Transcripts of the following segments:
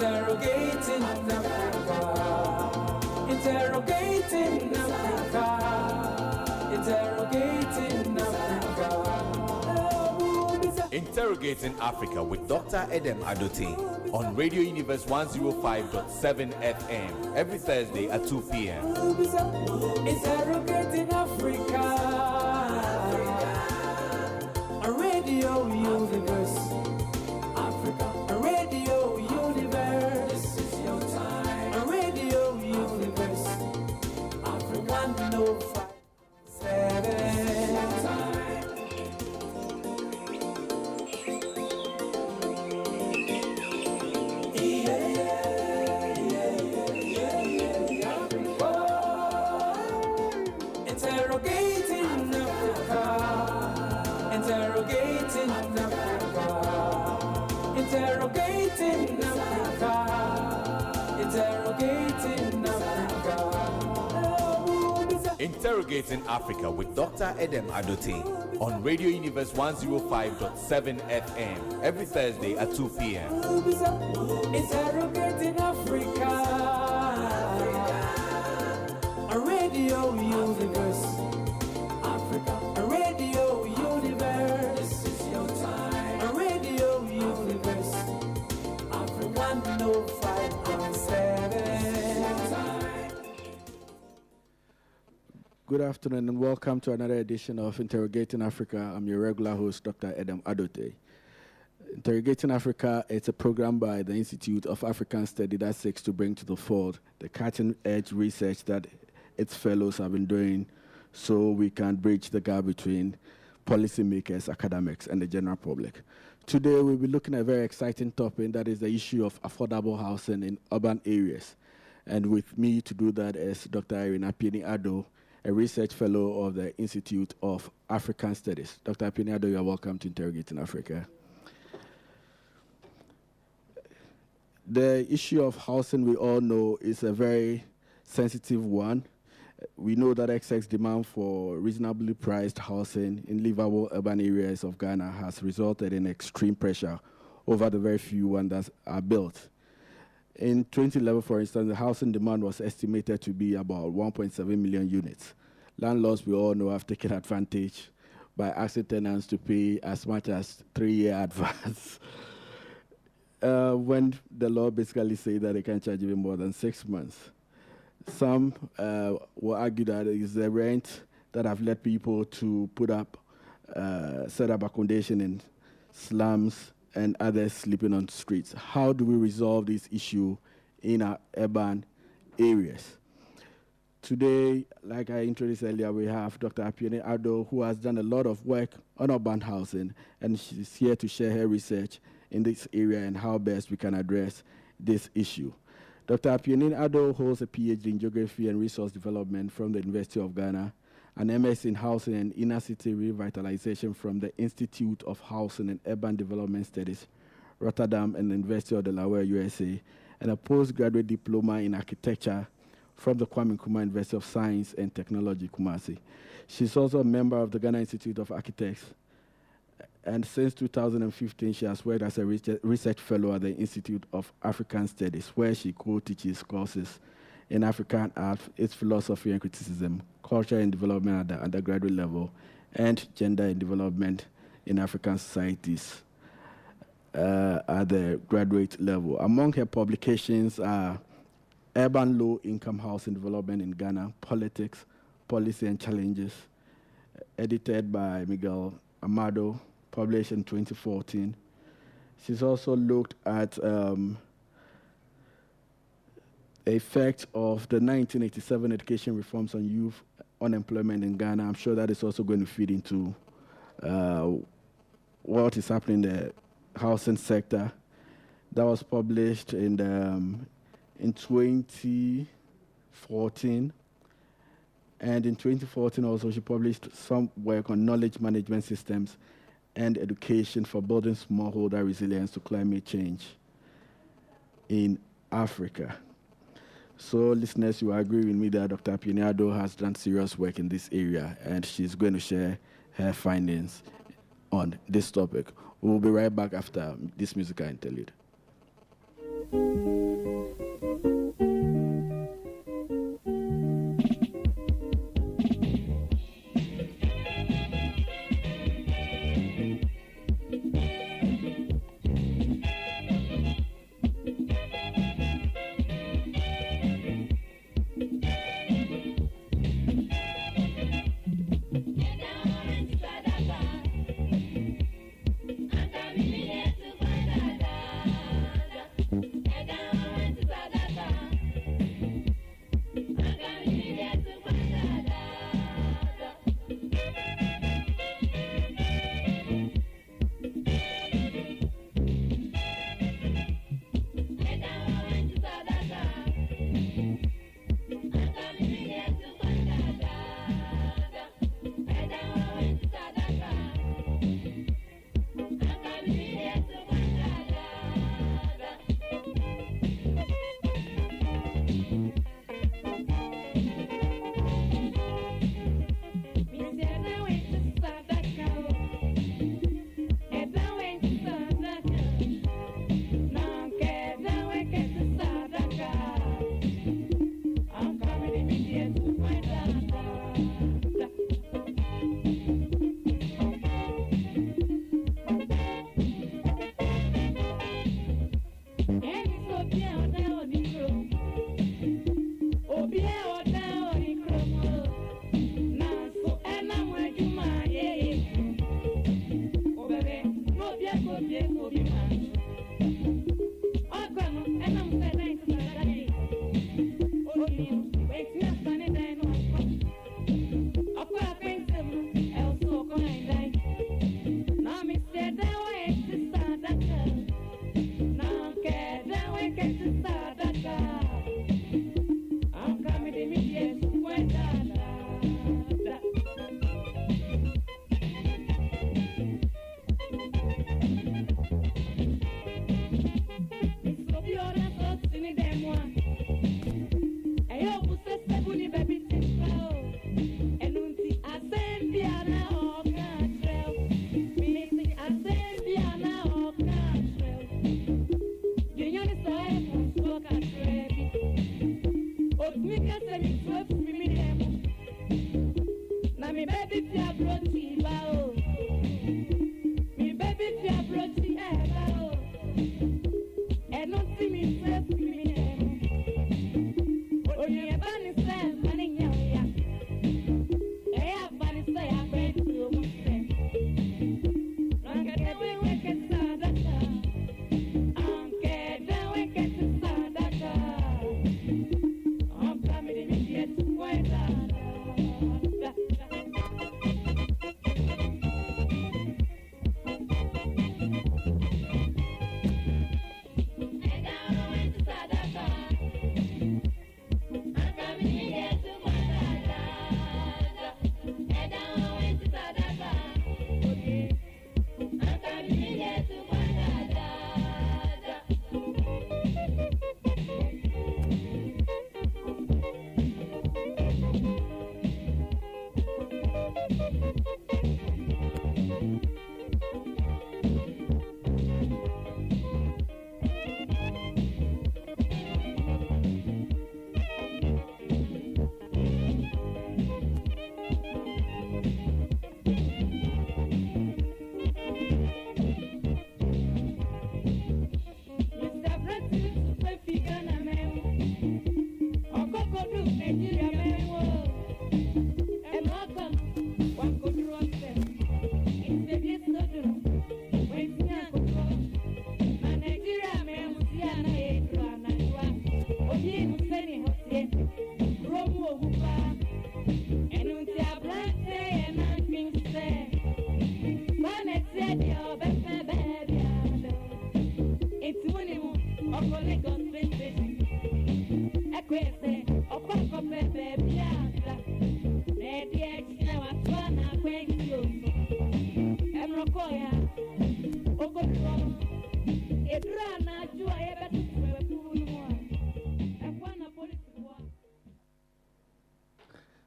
Interrogating Africa. Interrogating Africa. Interrogating Africa. Interrogating Africa with Dr. Irene Addo on Radio Universe 105.7 FM every Thursday at 2 p.m. Interrogating Africa. A Radio Universe. Africa. A Radio Universe. This is your time. A Radio Universe. Africa 105.7. Interrogating Africa. Interrogating Africa. Interrogating Africa. Interrogating Africa. Interrogating Africa with Dr. Irene Addo on Radio Universe 105.7 FM every Thursday at 2 p.m. Interrogating Africa. A Radio Universe. Africa. A Radio Universe. This is your time. A Radio Universe. Africa 105.7. Good afternoon and welcome to another edition of Interrogating Africa. I'm your regular host, Dr. Irene Addo. Interrogating Africa is a program by the Institute of African Study that seeks to bring to the fore the cutting-edge research that its fellows have been doing so we can bridge the gap between policymakers, academics, and the general public. Today, we'll be looking at a very exciting topic, that is the issue of affordable housing in urban areas. And with me to do that is Dr. Irene Appeaning Addo, a research fellow of the Institute of African Studies. Dr. Appeaning Addo, you are welcome to Interrogating Africa. The issue of housing, we all know, is a very sensitive one. We know that excess demand for reasonably priced housing in livable urban areas of Ghana has resulted in extreme pressure over the very few ones that are built. In 2011, for instance, the housing demand was estimated to be about 1.7 million units. Landlords, we all know, have taken advantage by asking tenants to pay as much as 3-year advance. When the law basically say that they can charge even more than 6 months. Some will argue that it is the rent that have led people to set up accommodation in slums and others sleeping on streets. How do we resolve this issue in our urban areas? Today, like I introduced earlier, we have Dr. Appeaning Addo, who has done a lot of work on urban housing, and she's here to share her research in this area and how best we can address this issue. Dr. Appeaning Addo holds a PhD in Geography and Resource Development from the University of Ghana, an MS in Housing and Inner City Revitalization from the Institute of Housing and Urban Development Studies, Rotterdam, and the University of Delaware, USA, and a postgraduate diploma in Architecture from the Kwame Nkrumah University of Science and Technology, Kumasi. She's also a member of the Ghana Institute of Architects, and since 2015, she has worked as a research fellow at the Institute of African Studies, where she co-teaches courses in African art, its philosophy and criticism, culture and development at the undergraduate level, and gender and development in African societies at the graduate level. Among her publications are Urban Low-Income Housing Development in Ghana, Politics, Policy and Challenges, edited by Miguel Amado, published in 2014. She's also looked at the effect of the 1987 education reforms on youth unemployment in Ghana. I'm sure that is also going to feed into what is happening in the housing sector. That was published in 2014. And in 2014 also, she published some work on knowledge management systems and education for building smallholder resilience to climate change in Africa. So, listeners, you agree with me that Dr. Appeaning Addo has done serious work in this area, and she's going to share her findings on this topic. We'll be right back after this musical interlude.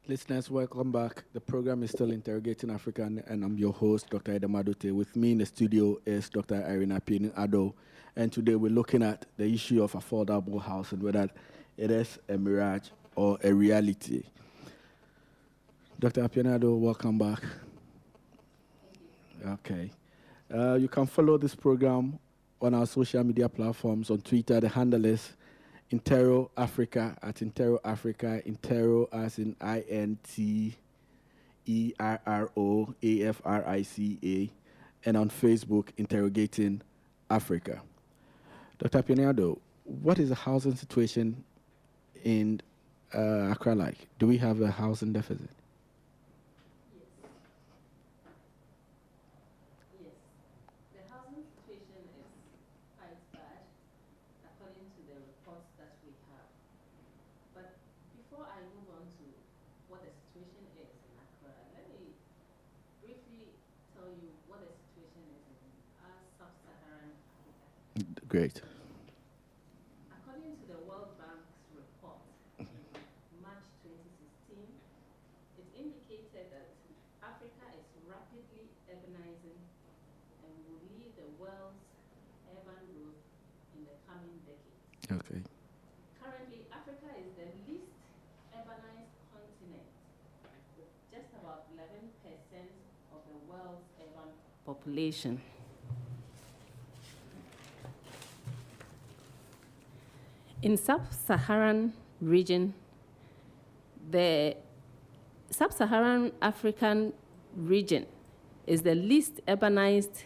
Listeners, welcome back. The program is still Interrogating Africa, and I'm your host, Dr. Edem Addo. With me in the studio is Dr. Irene Appeaning Addo, and today we're looking at the issue of affordable housing, whether it is a mirage or a reality. Dr. Appeaning Addo, welcome back. Okay. You can follow this program on our social media platforms. On Twitter, the handle is Interro Africa, at Interro Africa, Interro as in INTERRO AFRICA, and on Facebook, Interrogating Africa. Dr. Appeaning Addo, what is the housing situation in Accra like? Do we have a housing deficit? Great. According to the World Bank's report in March 2016, it indicated that Africa is rapidly urbanizing and will lead the world's urban growth in the coming decades. Okay. Currently, Africa is the least urbanized continent, with just about 11% of the world's urban population. In sub-Saharan region, the sub-Saharan African region is the least urbanized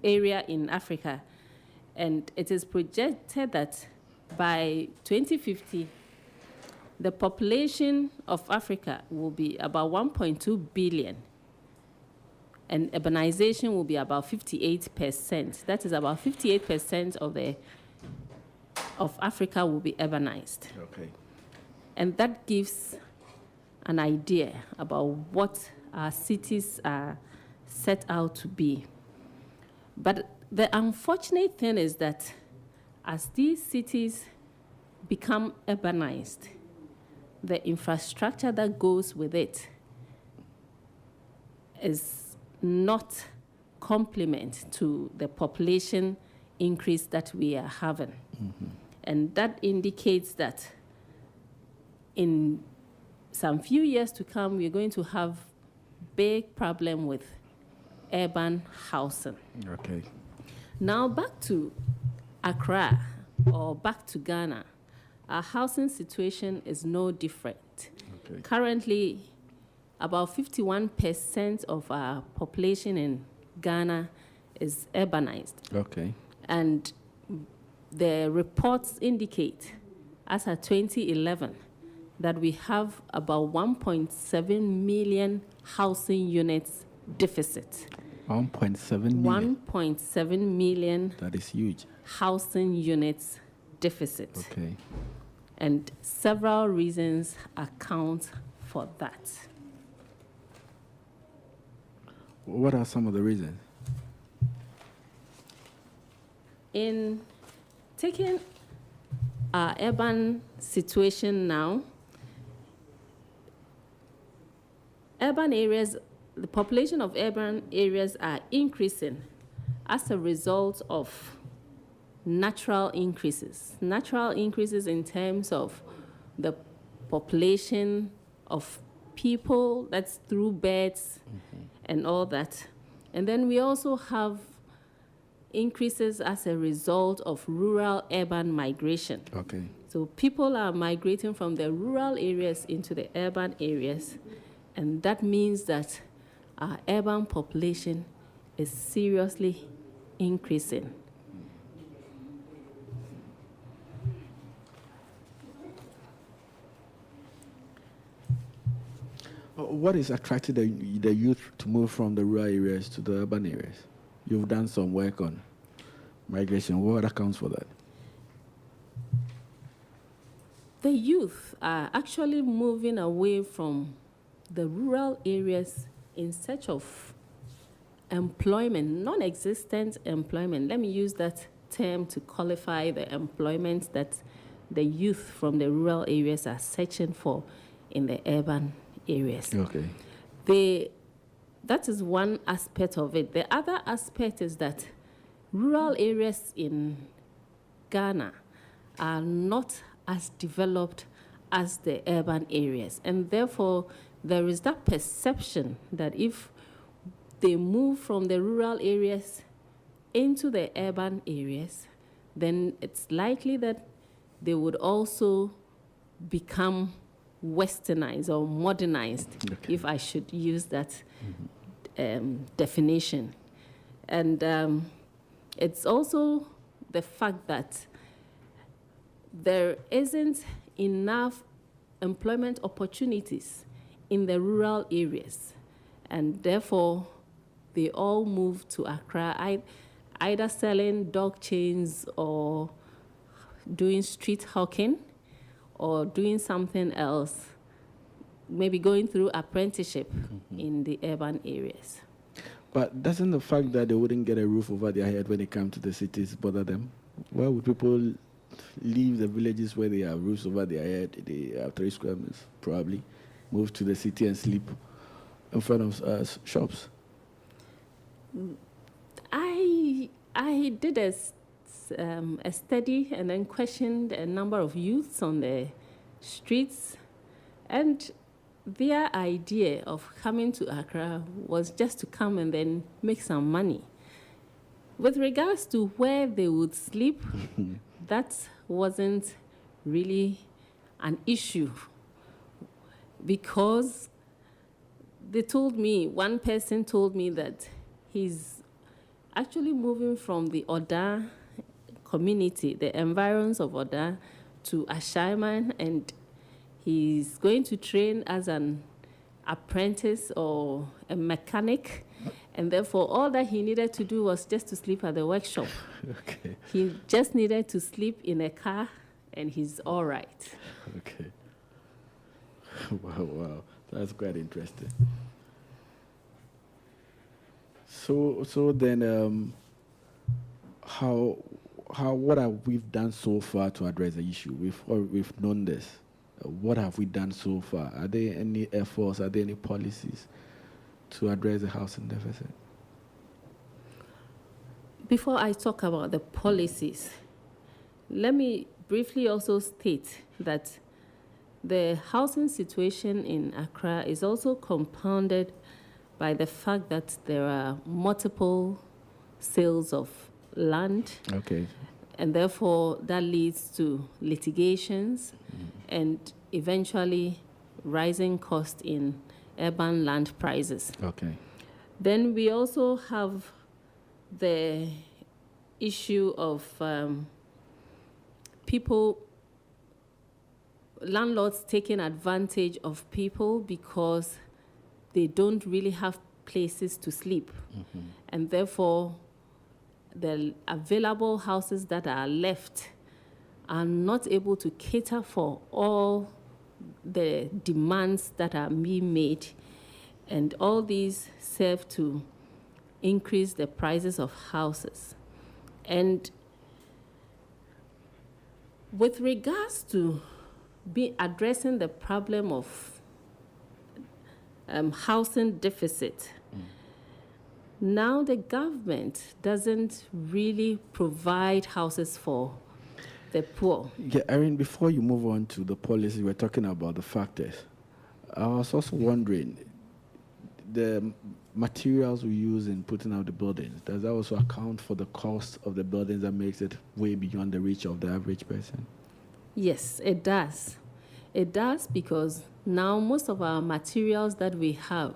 area in Africa, and it is projected that by 2050, the population of Africa will be about 1.2 billion, and urbanization will be about 58%. That is about 58% of Africa will be urbanized. Okay. And that gives an idea about what our cities are set out to be. But the unfortunate thing is that as these cities become urbanized, the infrastructure that goes with it is not complement to the population increase that we are having. Mm-hmm. And that indicates that in some few years to come, we're going to have big problem with urban housing. Okay. Now back to Accra or back to Ghana, our housing situation is no different. Okay. Currently, about 51% of our population in Ghana is urbanized. Okay. And the reports indicate, as of 2011, that we have about 1.7 million housing units deficit. 1.7 million? 1.7 million. That is huge. Housing units deficit. Okay. And several reasons account for that. What are some of the reasons? In taking our urban situation now, urban areas, the population of urban areas are increasing as a result of natural increases. Natural increases in terms of the population of people, that's through births and all that. And then we also have increases as a result of rural-urban migration. Okay. So people are migrating from the rural areas into the urban areas, and that means that our urban population is seriously increasing. What is attracting the youth to move from the rural areas to the urban areas? You've done some work on migration. What accounts for that? The youth are actually moving away from the rural areas in search of employment, non-existent employment. Let me use that term to qualify the employment that the youth from the rural areas are searching for in the urban areas. Okay. That is one aspect of it. The other aspect is that rural areas in Ghana are not as developed as the urban areas. And therefore, there is that perception that if they move from the rural areas into the urban areas, then it's likely that they would also become westernized or modernized, if I should use that definition. And it's also the fact that there isn't enough employment opportunities in the rural areas, and therefore they all move to Accra, either selling dog chains or doing street hawking or doing something else, maybe going through apprenticeship in the urban areas. But doesn't the fact that they wouldn't get a roof over their head when they come to the cities bother them? Why would people leave the villages where they have roofs over their head, they have 3 square meters, probably, move to the city and sleep in front of shops? I did a study and then questioned a number of youths on the streets, and their idea of coming to Accra was just to come and then make some money. With regards to where they would sleep, that wasn't really an issue, because one person told me that he's actually moving from the Oda community, the environs of Oda, to Ashaiman, and he's going to train as an apprentice or a mechanic, and therefore all that he needed to do was just to sleep at the workshop. Okay. He just needed to sleep in a car, and he's all right. Okay. Wow. That's quite interesting. So then, what have we done so far to address the issue? We've known this. What have we done so far? Are there any efforts? Are there any policies to address the housing deficit? Before I talk about the policies, let me briefly also state that the housing situation in Accra is also compounded by the fact that there are multiple sales of land. Okay. And therefore, that leads to litigations and eventually rising costs in urban land prices. Okay. Then we also have the issue of landlords taking advantage of people because they don't really have places to sleep. And therefore, the available houses that are left are not able to cater for all the demands that are being made. And all these serve to increase the prices of houses. And with regards to addressing the problem of housing deficit, now the government doesn't really provide houses for the poor. Yeah, Irene, before you move on to the policy, we're talking about the factors. I was also wondering, the materials we use in putting out the buildings, does that also account for the cost of the buildings that makes it way beyond the reach of the average person? Yes, it does. It does, because now most of our materials that we have,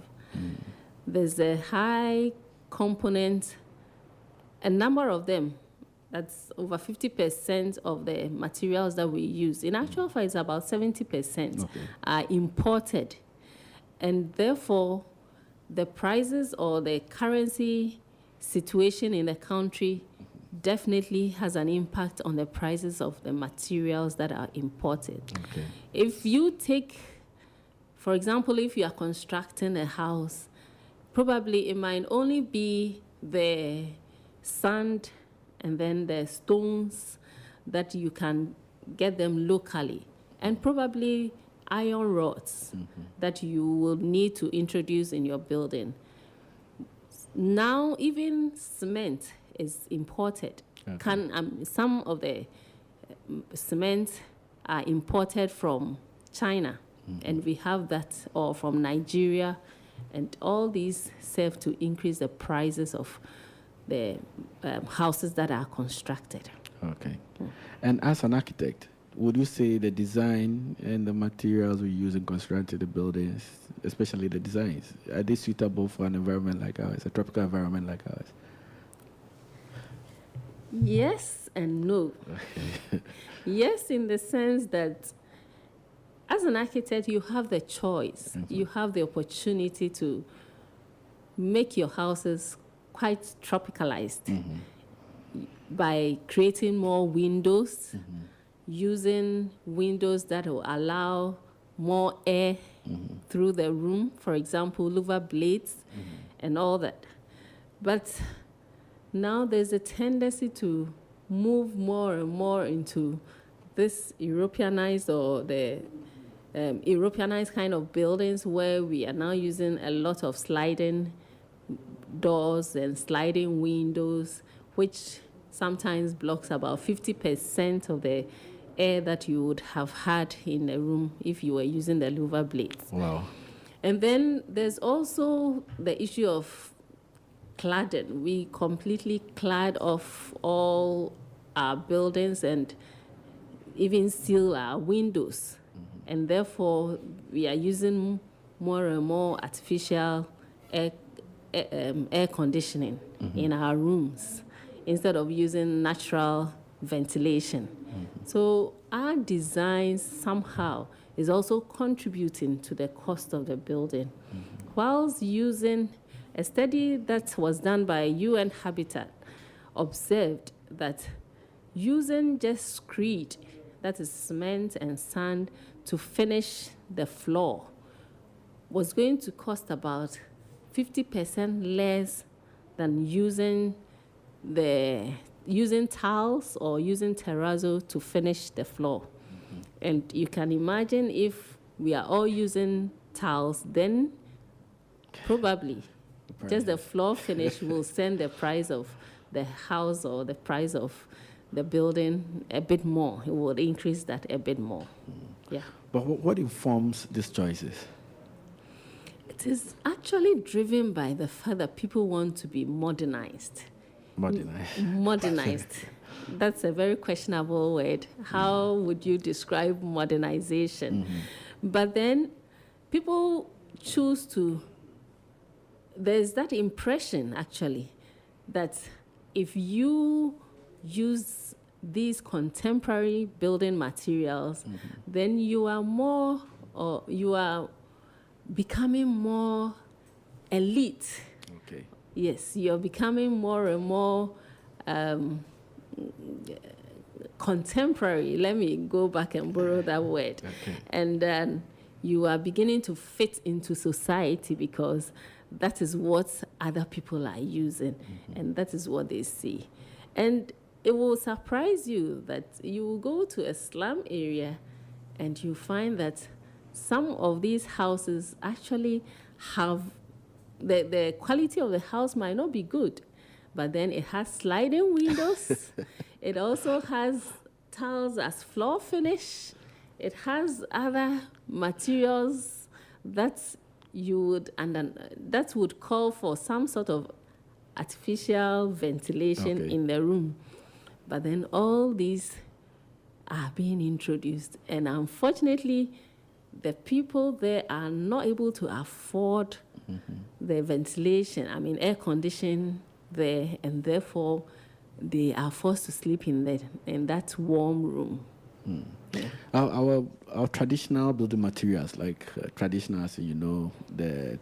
there's a high component, a number of them, that's over 50% of the materials that we use. In actual fact, it's about 70% are imported. And therefore, the prices or the currency situation in the country definitely has an impact on the prices of the materials that are imported. Okay. If you take, for example, if you are constructing a house, probably it might only be the sand and then the stones that you can get them locally. And probably iron rods that you will need to introduce in your building. Now, even cement is imported. Okay. Some of the cement are imported from China, and we have that, or from Nigeria, and all these serve to increase the prices of the houses that are constructed. Okay. And as an architect, would you say the design and the materials we use in constructing the buildings, especially the designs, are they suitable for an environment like ours, a tropical environment like ours? Yes and no. Yes, in the sense that as an architect, you have the choice. You have the opportunity to make your houses quite tropicalized by creating more windows, using windows that will allow more air through the room, for example, louver blades and all that. But now there's a tendency to move more and more into this Europeanized or the Europeanized kind of buildings where we are now using a lot of sliding doors and sliding windows, which sometimes blocks about 50% of the air that you would have had in a room if you were using the louver blades. Wow. And then there's also the issue of cladding. We completely clad off all our buildings and even seal our windows. And therefore, we are using more and more artificial air conditioning in our rooms instead of using natural ventilation. So our design somehow is also contributing to the cost of the building. Whilst using a study that was done by UN Habitat observed that using just screed, that is cement and sand, to finish the floor was going to cost about 50% less than using tiles or using terrazzo to finish the floor. And you can imagine if we are all using tiles, then probably just the floor finish will send the price of the house or the price of the building a bit more. It will increase that a bit more. Yeah. But what informs these choices? It is actually driven by the fact that people want to be modernized. Modernized. That's a very questionable word. How would you describe modernization? But then people choose to, there's that impression actually that if you use these contemporary building materials, then you are more, or you are becoming more elite. Okay. Yes, you're becoming more and more contemporary. Let me go back and borrow that word. Okay. And then you are beginning to fit into society because that is what other people are using, and that is what they see. And it will surprise you that you will go to a slum area and you find that some of these houses actually have, the quality of the house might not be good, but then it has sliding windows. It also has tiles as floor finish. It has other materials that you would, that would call for some sort of artificial ventilation in the room. But then all these are being introduced. And unfortunately, the people there are not able to afford the ventilation, air conditioning there, and therefore they are forced to sleep in that warm room. Our traditional building materials, like traditional, as you know, the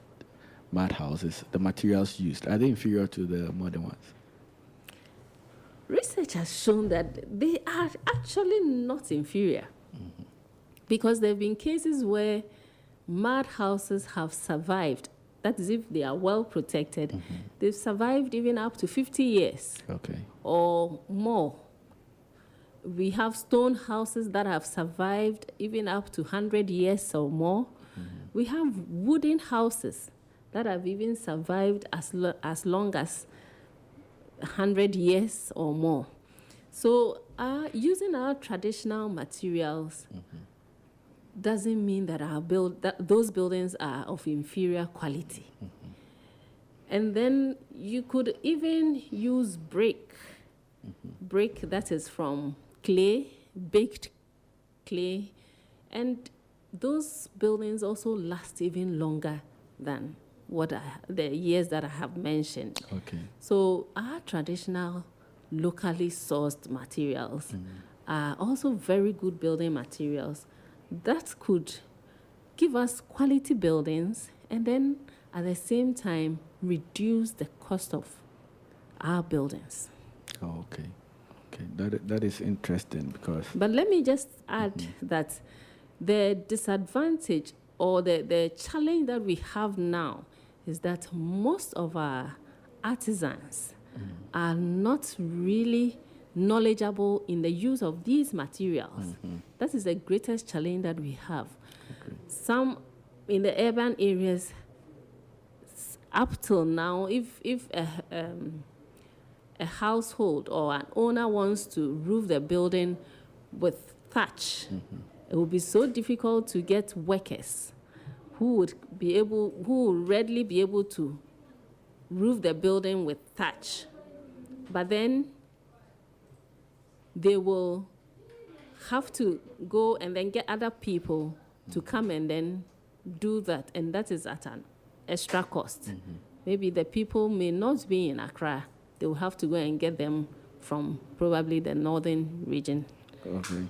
mud houses, the materials used, are they inferior to the modern ones? Research has shown that they are actually not inferior, because there have been cases where mud houses have survived. That is, if they are well protected, they've survived even up to 50 years or more. We have stone houses that have survived even up to 100 years or more. We have wooden houses that have even survived as long as 100 years or more. So using our traditional materials doesn't mean that those buildings are of inferior quality. And then you could even use brick that is from clay, baked clay, and those buildings also last even longer than the years that I have mentioned. Okay. So our traditional, locally sourced materials are also very good building materials that could give us quality buildings and then at the same time reduce the cost of our buildings. Oh, okay. Okay, that is interesting because... But let me just add that the disadvantage or the challenge that we have now is that most of our artisans are not really knowledgeable in the use of these materials. That is the greatest challenge that we have. Okay. Some in the urban areas, up till now, if a household or an owner wants to roof the building with thatch, it will be so difficult to get workers who would readily be able to roof the building with thatch. But then they will have to go and then get other people to come and then do that, and that is at an extra cost. Maybe the people may not be in Accra. They will have to go and get them from probably the northern region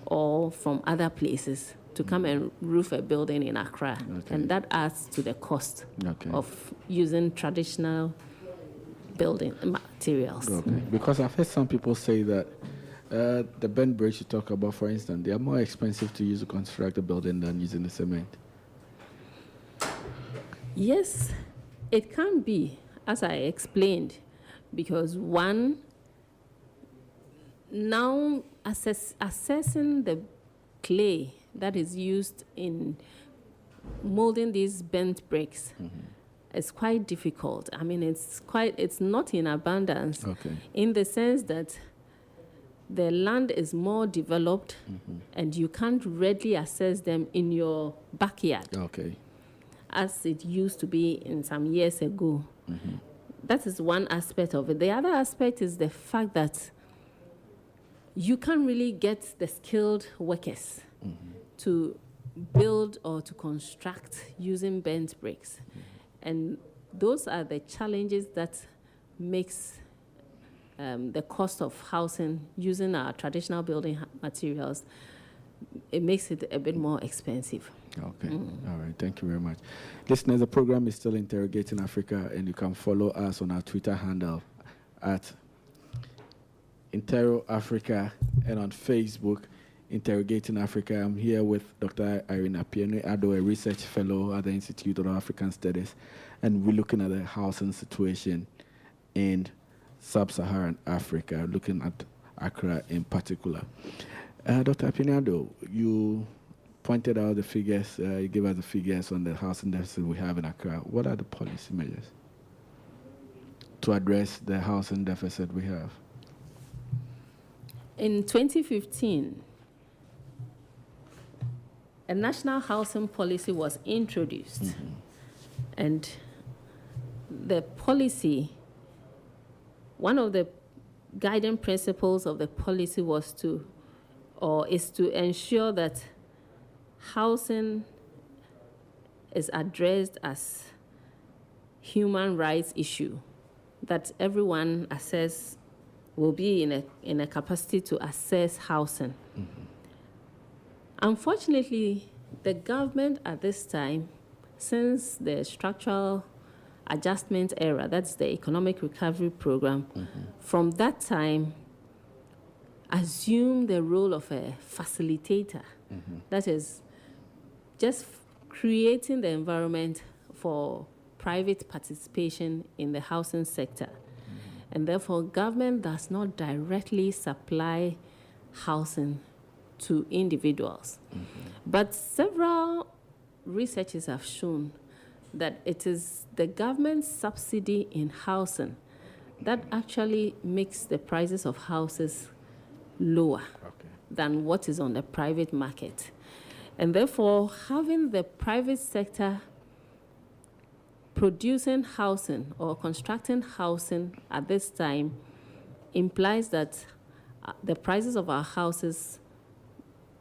or from other places to come and roof a building in Accra. And that adds to the cost of using traditional building materials. Because I've heard some people say that the bent bricks you talk about, for instance, they are more expensive to use to construct a building than using the cement. Yes, it can be, as I explained, because one, now assessing the clay that is used in molding these bent bricks is quite difficult. I mean, it's not in abundance in the sense that the land is more developed and you can't readily access them in your backyard as it used to be in some years ago. That is one aspect of it. The other aspect is the fact that you can't really get the skilled workers to build or to construct using bent bricks. And those are the challenges that makes the cost of housing using our traditional building materials, it makes it a bit more expensive. Okay. All right. Thank you very much. Listeners, the program is still Interrogating Africa, and you can follow us on our Twitter handle at Interro Africa and on Facebook, Interrogating Africa. I'm here with Dr. Irene Appeaning Addo, a research fellow at the Institute of African Studies, and we're looking at the housing situation in sub-Saharan Africa, looking at Accra in particular. Dr. Appeaning Addo, you pointed out the figures, you gave us the figures on the housing deficit we have in Accra. What are the policy measures to address the housing deficit we have? In 2015, a national housing policy was introduced. And the policy, one of the guiding principles of the policy is to ensure that housing is addressed as human rights issue, that everyone will be in a capacity to access housing. Unfortunately, the government at this time, since the structural adjustment era, that's the economic recovery program, from that time assumed the role of a facilitator. That is just creating the environment for private participation in the housing sector. And therefore, government does not directly supply housing to individuals. But several researches have shown that it is the government's subsidy in housing that actually makes the prices of houses lower than what is on the private market. And therefore, having the private sector producing housing or constructing housing at this time implies that the prices of our houses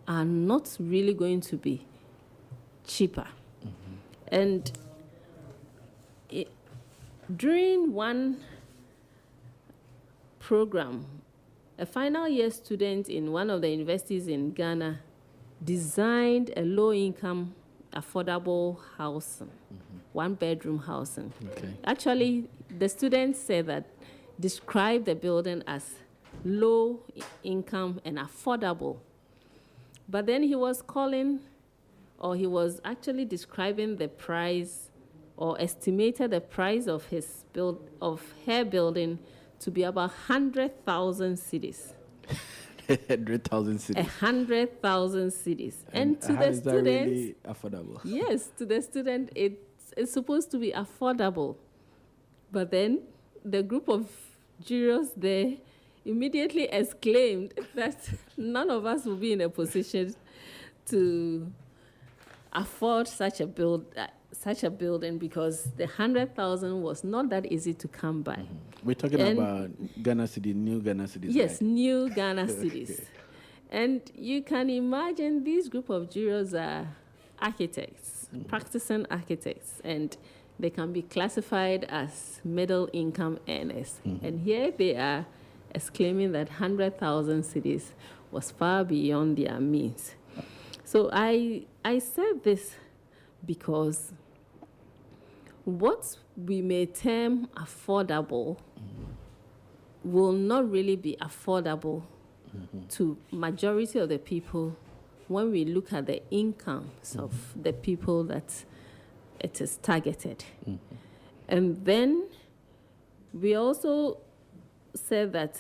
are not really going to be cheaper. And during one program, a final year student in one of the universities in Ghana designed a low-income, affordable housing, one-bedroom housing. Actually, the student said that, described the building as low income and affordable. But then he was actually describing the price or estimated the price of her building to be about 100,000 cedis. 100,000 cedis. 100,000 cedis. And to how the is that student, really affordable? yes, to the student, it's supposed to be affordable. But then the group of jurors there immediately exclaimed that none of us will be in a position to afford such a building because the 100,000 was not that easy to come by. We're talking about Ghana City, new Ghana cities. Yes, right? new Ghana cities. And you can imagine these group of jurors are architects, practicing architects, and they can be classified as middle income earners. And here they are exclaiming that 100,000 cedis was far beyond their means. So I said this because what we may term affordable will not really be affordable to majority of the people when we look at the incomes of the people that it is targeted. And then we also said that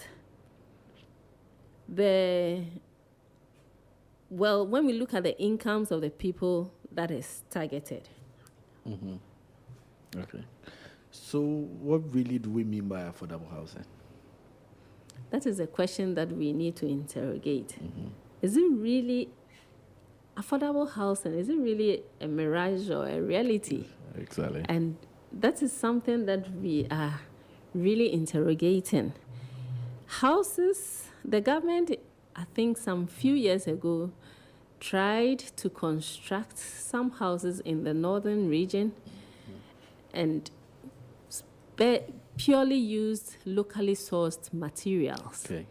when we look at the incomes of the people that is targeted. Okay. So what really do we mean by affordable housing? That is a question that we need to interrogate. Is it really affordable housing? Is it really a mirage or a reality? Exactly. And that is something that we are really interrogating. Houses, the government, I think some few years ago, tried to construct some houses in the northern region and purely used locally sourced materials. Okay.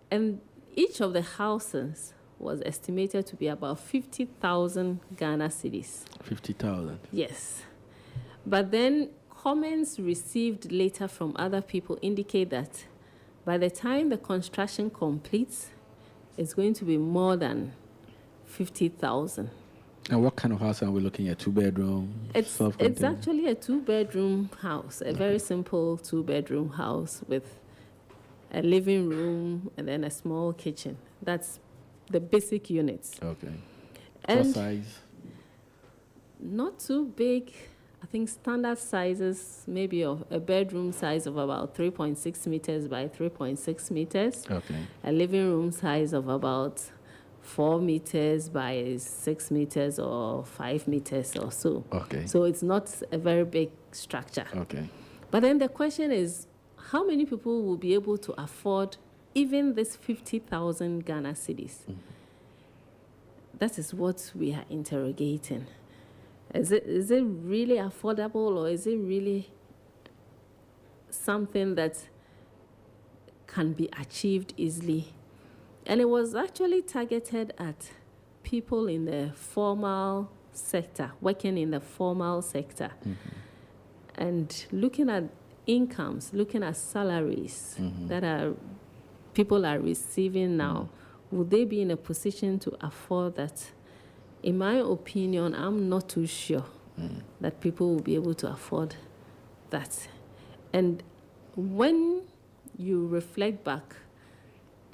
And each of the houses was estimated to be about 50,000 Ghana cedis. 50,000. Yes. But then comments received later from other people indicate that by the time the construction completes, it's going to be more than 50,000. And what kind of house are we looking at? Two-bedroom? It's actually a two-bedroom house, a very simple two-bedroom house with a living room and then a small kitchen. That's the basic units. Okay. And what size? Not too big. I think standard sizes, maybe of a bedroom size of about 3.6 meters by 3.6 meters. Okay. A living room size of about 4 meters by 6 meters or 5 meters or so. Okay. So it's not a very big structure. Okay. But then the question is, how many people will be able to afford even this 50,000 Ghana cedis? That is what we are interrogating. Is it really affordable, or is it really something that can be achieved easily? And it was actually targeted at people in the formal sector, working in the formal sector. And looking at incomes, looking at salaries that people are receiving now, would they be in a position to afford that? In my opinion, I'm not too sure that people will be able to afford that. And when you reflect back,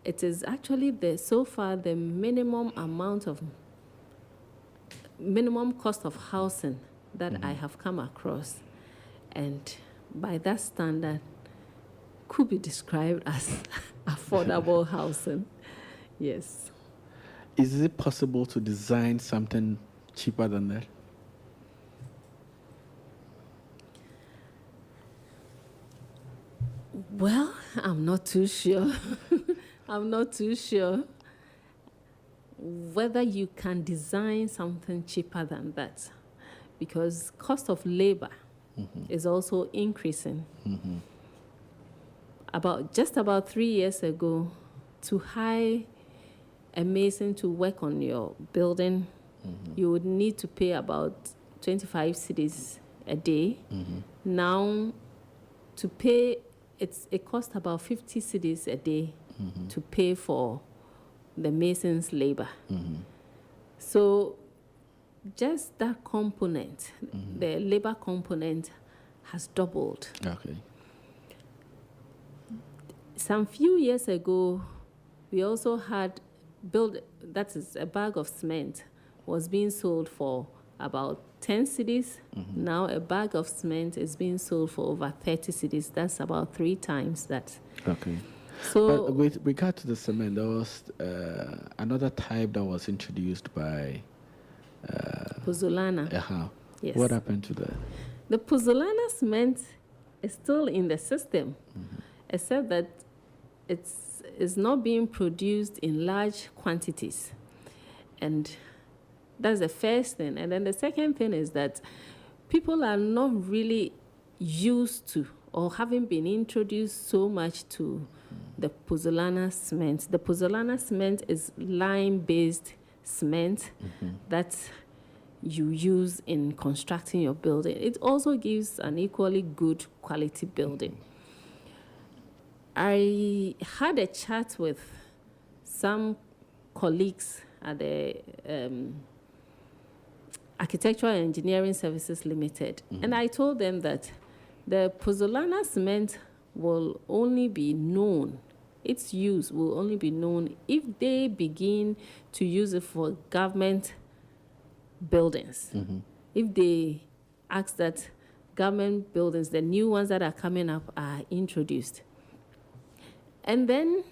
it is actually so far the minimum cost of housing that I have come across, and by that standard could be described as affordable housing. Yes. Is it possible to design something cheaper than that? Well, I'm not too sure. I'm not too sure whether you can design something cheaper than that, because cost of labor is also increasing. About 3 years ago, to hire a mason to work on your building, you would need to pay about 25 cedis a day. Now, to pay, it costs about 50 cedis a day to pay for the mason's labor. So just that component, the labor component, has doubled. Okay. Some few years ago, we also had that is a bag of cement was being sold for about 10 cedis. Now a bag of cement is being sold for over 30 cedis. That's about 3 times that. Okay. So but with regard to the cement, there was another type that was introduced by Pozzolana. Yes. What happened to that? The Pozzolana cement is still in the system, except that it's not being produced in large quantities. And that's the first thing. And then the second thing is that people are not really used to or haven't been introduced so much to the Pozzolana cement. The Pozzolana cement is lime-based cement that you use in constructing your building. It also gives an equally good quality building. I had a chat with some colleagues at the Architectural and Engineering Services Limited, and I told them that the Pozzolana cement will only be known, its use will only be known if they begin to use it for government buildings. If they ask that government buildings, the new ones that are coming up, are introduced. And then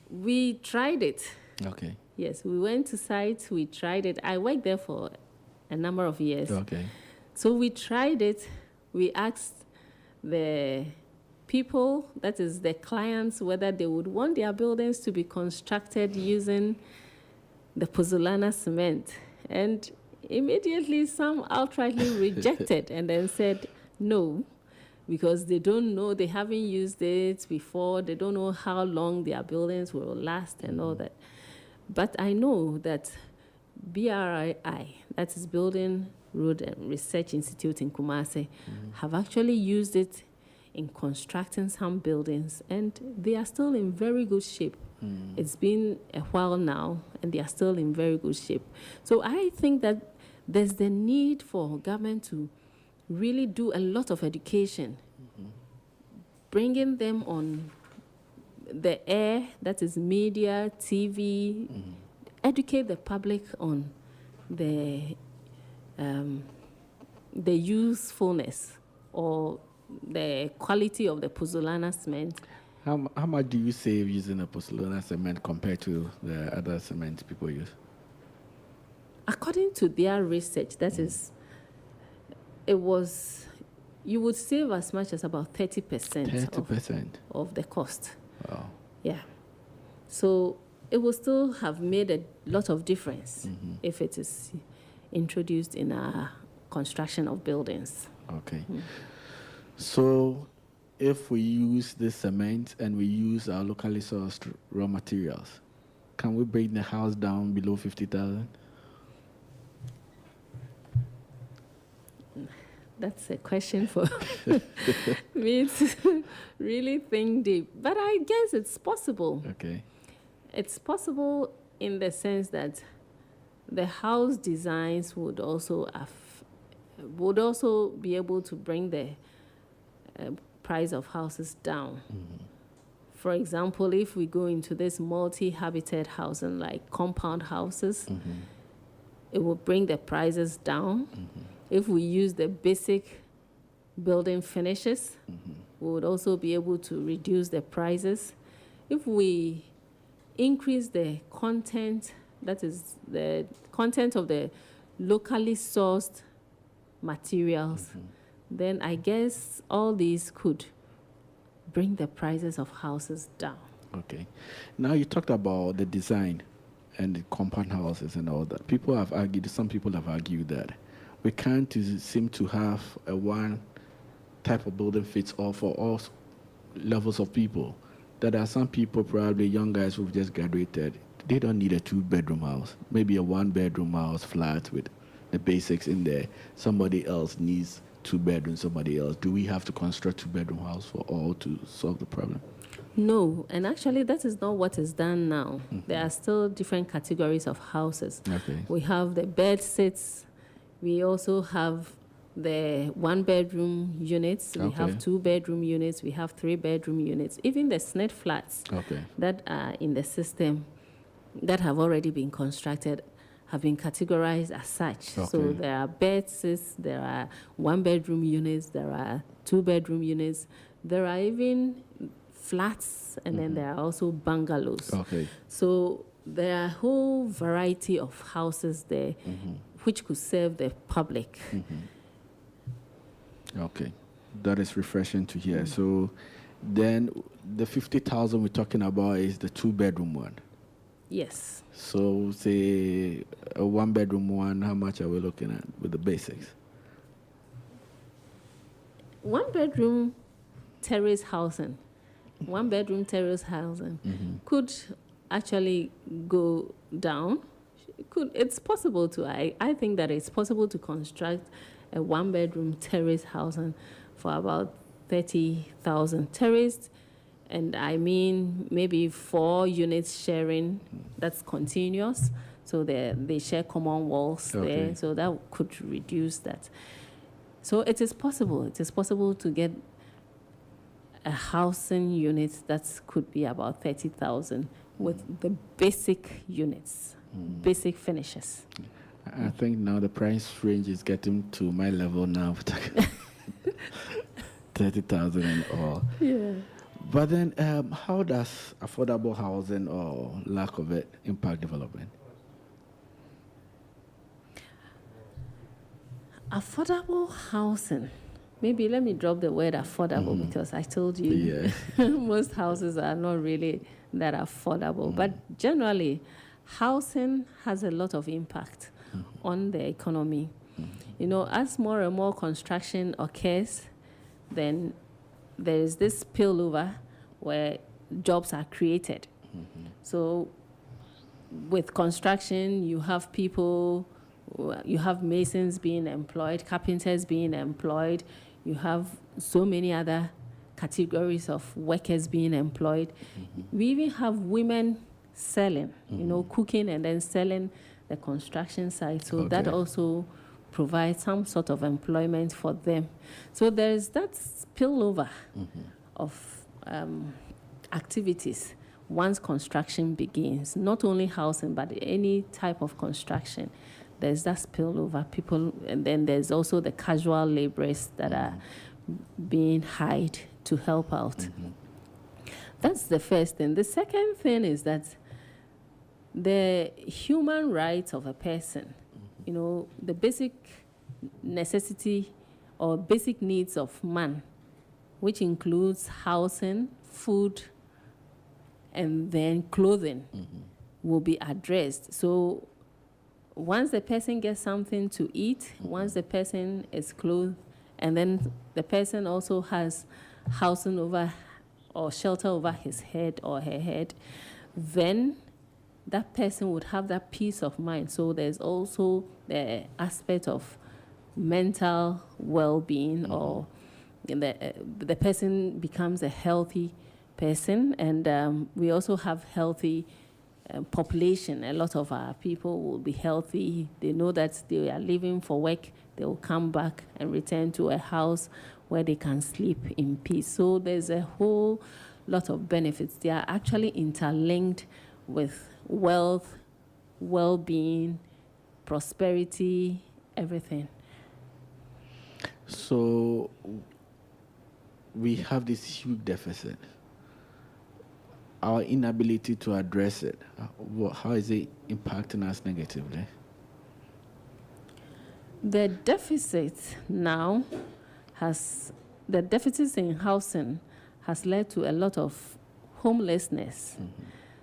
we tried it. Okay. Yes, we went to site, we tried it. I worked there for a number of years. Okay. So we tried it. We asked the people, that is the clients, whether they would want their buildings to be constructed using the Pozzolana cement. And immediately some outrightly rejected and then said no, because they don't know, they haven't used it before, they don't know how long their buildings will last and all that. But I know that BRI, that is Building, Road and Research Institute in Kumasi, have actually used it in constructing some buildings, and they are still in very good shape. It's been a while now, and they are still in very good shape. So I think that there's the need for government to really do a lot of education, bringing them on the air, that is media, TV, educate the public on the usefulness or the quality of the Pozzolana cement. How much do you save using a Pozzolana cement compared to the other cement people use? According to their research, that is, you would save as much as about 30% of the cost. Wow. Yeah. So it will still have made a lot of difference if it is introduced in our construction of buildings. Okay. So if we use this cement and we use our locally sourced raw materials, can we bring the house down below 50,000? That's a question for me to really think deep. But I guess it's possible. Okay. It's possible in the sense that the house designs would also be able to bring the price of houses down For example, if we go into this multi-habitat housing, like compound houses, it will bring the prices down. If we use the basic building finishes, we would also be able to reduce the prices. If we increase the content, that is the content of the locally sourced materials, then I guess all these could bring the prices of houses down. Okay. Now you talked about the design and the compound houses and all that. Some people have argued that we can't seem to have a one type of building fits all for all levels of people. That there are some people, probably young guys who've just graduated, they don't need a 2-bedroom house. Maybe a 1-bedroom house flat with the basics in there. Somebody else needs 2 bedrooms, somebody else. Do we have to construct 2-bedroom house for all to solve the problem? No, and actually that is not what is done now. There are still different categories of houses. Okay. We have the bed sits. We also have the 1-bedroom units. We have 2-bedroom units. We have 3-bedroom units. Even the SNET flats that are in the system that have already been constructed have been categorized as such. So there are bed sits, there are 1-bedroom units, there are 2-bedroom units, there are even flats, and then there are also bungalows. So there are a whole variety of houses there which could serve the public. Okay, that is refreshing to hear. So then the 50,000 we're talking about is the 2-bedroom one. Yes. So say a 1-bedroom one, how much are we looking at with the basics? 1-bedroom terrace housing, 1-bedroom terrace housing could actually go down. It's possible to, I think that it's possible to construct a 1-bedroom terrace housing for about 30,000 terraced. And I mean, maybe 4 units sharing, that's continuous. So they share common walls there. So that could reduce that. So it is possible. It is possible to get a housing unit that could be about 30,000 with the basic units, basic finishes. I think now the price range is getting to my level now. 30,000 and all. Yeah. But then how does affordable housing or lack of it impact development? Affordable housing. Maybe let me drop the word affordable because I told you most houses are not really that affordable. But generally, housing has a lot of impact on the economy. You know, as more and more construction occurs, then there is this spillover where jobs are created. So with construction, you have people, you have masons being employed, carpenters being employed, you have so many other categories of workers being employed. We even have women selling, you know, cooking and then selling the construction site. So that also provides some sort of employment for them. So there is that spillover of activities once construction begins, not only housing, but any type of construction. There's that spillover, people, and then there's also the casual laborers that are being hired to help out. That's the first thing. The second thing is that the human rights of a person, you know, the basic necessity or basic needs of man, which includes housing, food, and then clothing, will be addressed. So once the person gets something to eat, once the person is clothed, and then the person also has housing over or shelter over his head or her head, then that person would have that peace of mind. So there's also the aspect of mental well-being, or the person becomes a healthy person, and we also have healthy population. A lot of our people will be healthy. They know that they are leaving for work. They will come back and return to a house where they can sleep in peace. So there's a whole lot of benefits. They are actually interlinked with wealth, well-being, prosperity, everything. So we have this huge deficit. Our inability to address it, how is it impacting us negatively? The deficits in housing has led to a lot of homelessness.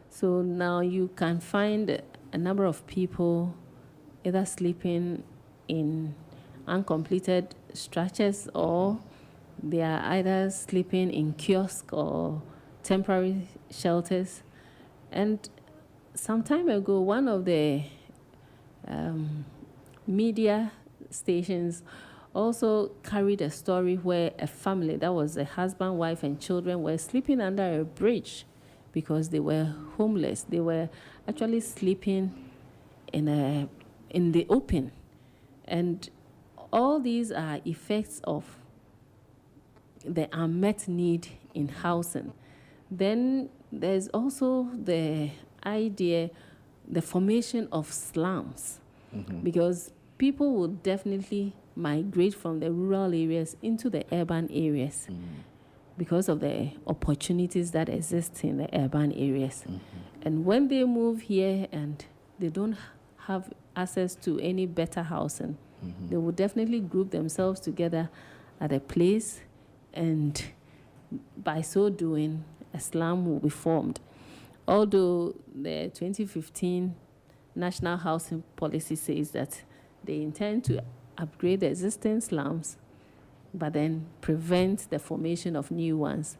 So now you can find a number of people either sleeping in uncompleted structures, or they are either sleeping in kiosks or temporary shelters. And some time ago, one of the media stations also carried a story where a family, that was a husband, wife, and children, were sleeping under a bridge because they were homeless. They were actually sleeping in the open. And all these are effects of the unmet need in housing. Then there's also the idea, the formation of slums, because people will definitely migrate from the rural areas into the urban areas because of the opportunities that exist in the urban areas. And when they move here and they don't have access to any better housing, they will definitely group themselves together at a place, and by so doing, a slum will be formed. Although the 2015 National Housing Policy says that they intend to upgrade the existing slums, but then prevent the formation of new ones.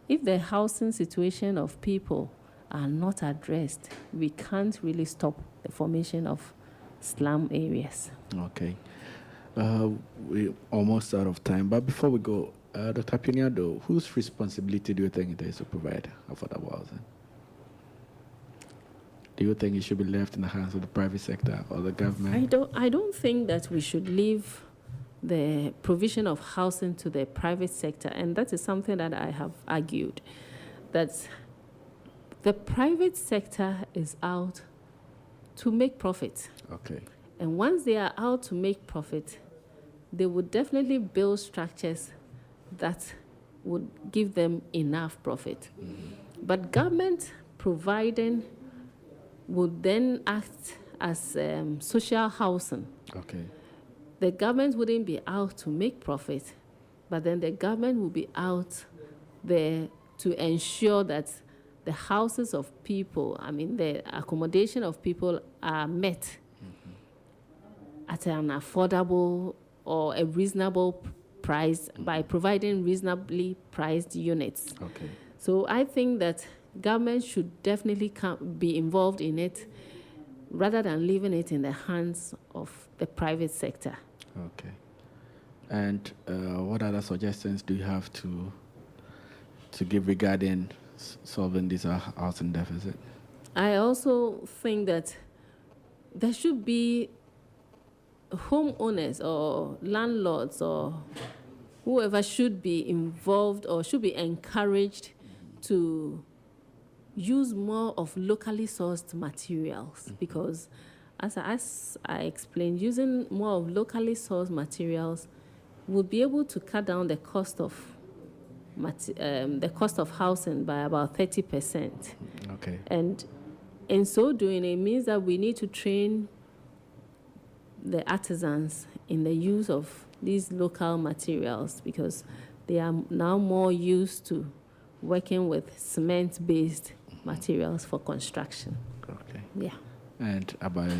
If the housing situation of people are not addressed, we can't really stop the formation of slum areas. Okay. We're almost out of time, but before we go, Dr. Appeaning Addo, whose responsibility do you think it is to provide affordable housing? Do you think it should be left in the hands of the private sector or the government? I don't think that we should leave the provision of housing to the private sector, and that is something that I have argued, that the private sector is out to make profit. Okay. And once they are out to make profit, they would definitely build structures that would give them enough profit. But government providing would then act as social housing. Okay. The government wouldn't be out to make profit, but then the government will be out there to ensure that the houses of people, the accommodation of people are met at an affordable or a reasonable price by providing reasonably priced units. Okay. So I think that government should definitely be involved in it rather than leaving it in the hands of the private sector. Okay. And what other suggestions do you have to give regarding solving this housing deficit? I also think that there should be homeowners or landlords or whoever should be involved or should be encouraged to use more of locally sourced materials, because as I explained, using more of locally sourced materials would be able to cut down the cost of housing by about 30%. Okay. And in so doing, it means that we need to train the artisans in the use of these local materials, because they are now more used to working with cement-based materials for construction. Okay. Yeah. And about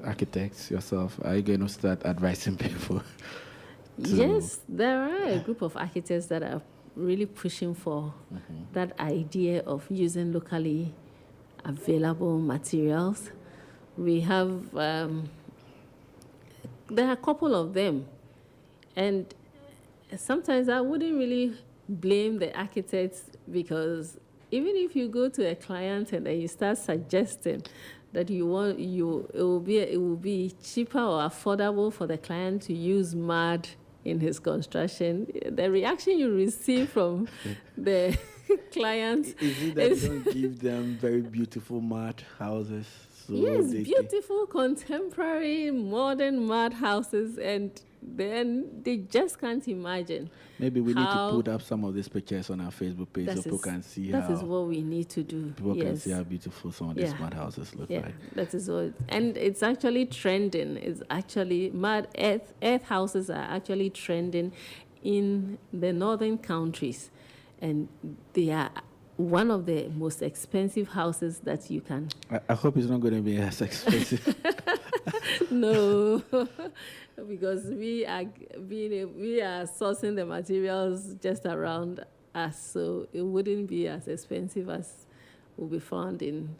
architects yourself, are you going to start advising people? Yes, there are a group of architects that are really pushing for that idea of using locally available materials. We have, there are a couple of them. And sometimes I wouldn't really blame the architects, because even if you go to a client and then you start suggesting that it will be cheaper or affordable for the client to use mud in his construction. The reaction you receive from the clients Is it that you don't give them very beautiful mud houses? So yes, they- beautiful, contemporary, modern mud houses, and then they just can't imagine. Maybe we need to how- put up some of these pictures on our Facebook page so people can see that how is what we need to do. people can Yes. see how beautiful some of these Yeah. mud houses look Yeah, like. that is what, and it's actually trending. It's actually mud earth houses are actually trending in the northern countries, and they are one of the most expensive houses that you can. I hope it's not going to be as expensive. No, because we are sourcing the materials just around us, so it wouldn't be as expensive as will be found in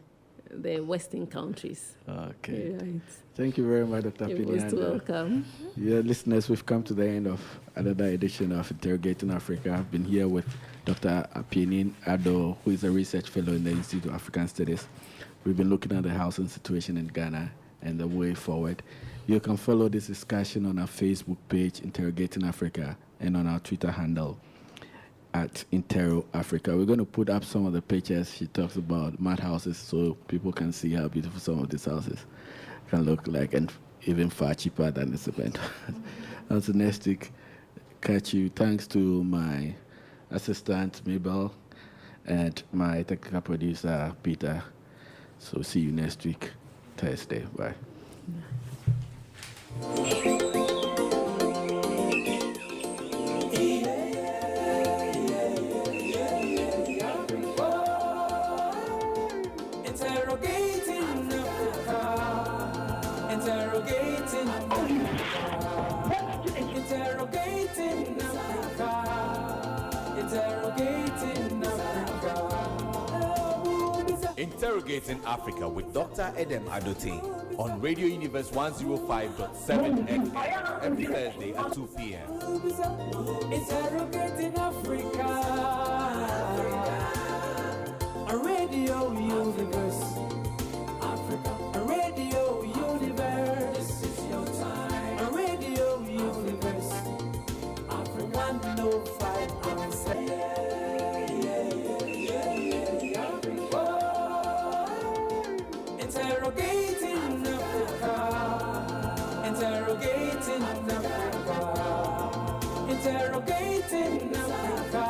the Western countries. Okay. Right. Thank you very much, Dr. You're Appeaning most Addo. welcome. Yeah, listeners, we've come to the end of another edition of Interrogating Africa. I've been here with Dr. Appeaning Addo, who is a research fellow in the Institute of African Studies. We've been looking at the housing situation in Ghana and the way forward. You can follow this discussion on our Facebook page, Interrogating Africa, and on our Twitter handle, at Intero Africa. We're going to put up some of the pictures. She talks about mud houses so people can see how beautiful some of these houses can look like, and even far cheaper than the cement. Until next week, catch you. Thanks to my assistant, Mabel, and my technical producer, Peter. So see you next week, Thursday. Bye. Interrogating Africa. Interrogating Africa. Interrogating Africa. Interrogating Africa. Interrogating Africa with Dr. Edem Adote on Radio Universe 105.7 FM every Thursday at 2 p.m. Interrogating Africa. A radio universe. Africa. A radio universe. This is your time. A radio universe. Africa 105.7. Interrogating Africa. Interrogating Africa. Interrogating Africa.